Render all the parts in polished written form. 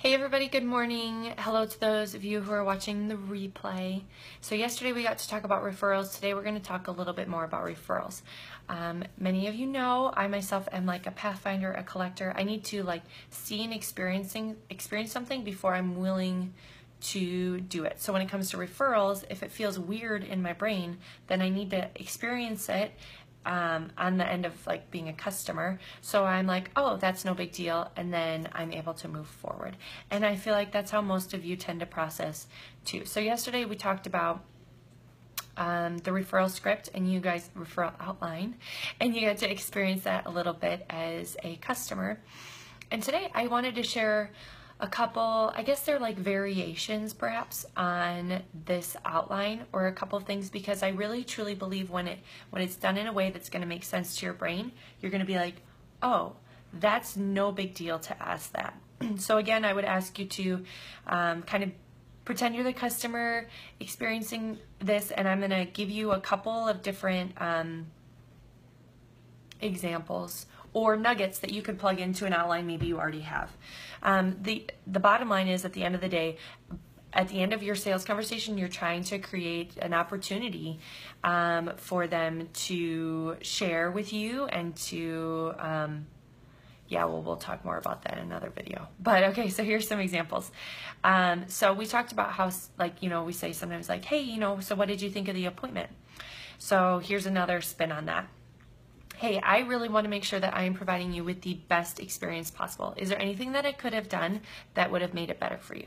Hey everybody, good morning. Hello to those of you who are watching the replay. So yesterday we got to talk about referrals. Today we're going to talk a little bit more about referrals. Many of you know I myself am like a pathfinder, a collector. I need to see and experience something before I'm willing to do it. So when it comes to referrals, if it feels weird in my brain, then I need to experience it on the end of being a customer. So I'm like, oh, that's no big deal. And then I'm able to move forward. And I feel like that's how most of you tend to process too. So yesterday we talked about the referral script and you guys referral outline, and you get to experience that a little bit as a customer. And today I wanted to share a couple, I guess they're like variations perhaps on this outline, or a couple of things, because I really truly believe when it's done in a way that's going to make sense to your brain, you're going to be like, oh, that's no big deal to ask that. So again, I would ask you to kind of pretend you're the customer experiencing this, and I'm going to give you a couple of different examples or nuggets that you could plug into an outline maybe you already have. The bottom line is, at the end of the day, at the end of your sales conversation, you're trying to create an opportunity for them to share with you and to, we'll talk more about that in another video. But okay, so here's some examples. So we talked about how, we say sometimes hey, so what did you think of the appointment? So here's another spin on that. Hey, I really want to make sure that I am providing you with the best experience possible. Is there anything that I could have done that would have made it better for you?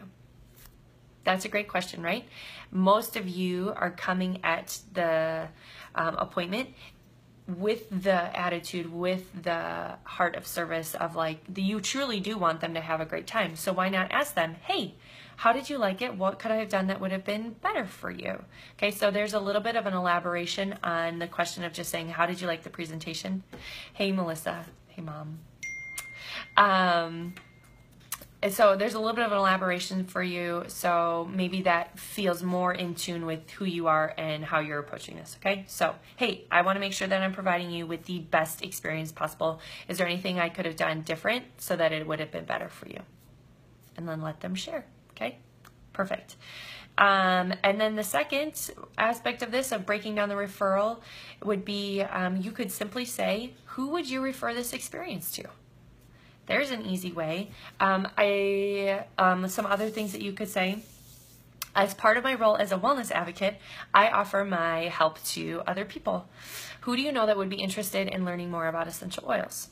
That's a great question, right? Most of you are coming at the appointment with the attitude, with the heart of service of you truly do want them to have a great time. So why not ask them, hey, how did you like it? What could I have done that would have been better for you? Okay, so there's a little bit of an elaboration on the question of just saying, how did you like the presentation? Hey, Melissa. Hey, Mom. So there's a little bit of an elaboration for you, so maybe that feels more in tune with who you are and how you're approaching this, okay? So, hey, I want to make sure that I'm providing you with the best experience possible. Is there anything I could have done different so that it would have been better for you? And then let them share, okay? Perfect. And then the second aspect of this, of breaking down the referral, would be you could simply say, who would you refer this experience to? There's an easy way. Some other things that you could say. As part of my role as a wellness advocate, I offer my help to other people. Who do you know that would be interested in learning more about essential oils?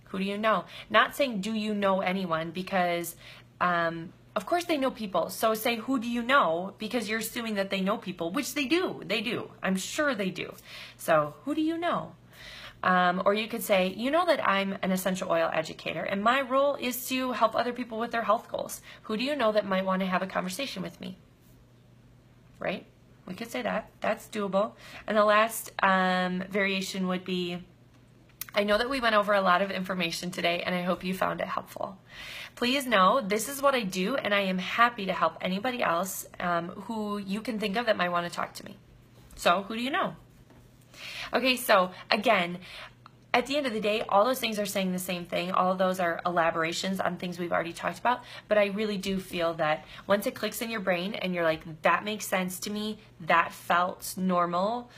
Who do you know? Not saying, do you know anyone? Because, of course they know people. So say, who do you know? Because you're assuming that they know people, which they do. They do. I'm sure they do. So who do you know? Or you could say, you know that I'm an essential oil educator and my role is to help other people with their health goals. Who do you know that might want to have a conversation with me? Right? We could say that. That's doable. And the last variation would be, I know that we went over a lot of information today and I hope you found it helpful. Please know this is what I do, and I am happy to help anybody else who you can think of that might want to talk to me. So who do you know? Okay, so again, at the end of the day, all those things are saying the same thing. All of those are elaborations on things we've already talked about. But I really do feel that once it clicks in your brain and you're like, that makes sense to me, that felt normal,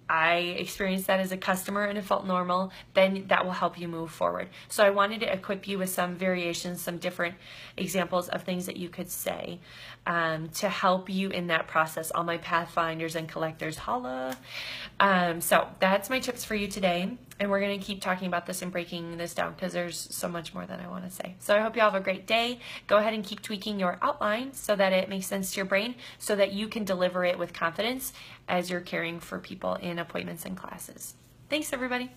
I experienced that as a customer and it felt normal, then that will help you move forward. So I wanted to equip you with some variations, some different examples of things that you could say to help you in that process. All my pathfinders and collectors, holla. So that's my tips for you today. And we're going to keep talking about this and breaking this down because there's so much more that I want to say. So I hope you all have a great day. Go ahead and keep tweaking your outline so that it makes sense to your brain, so that you can deliver it with confidence as you're caring for people in appointments and classes. Thanks, everybody.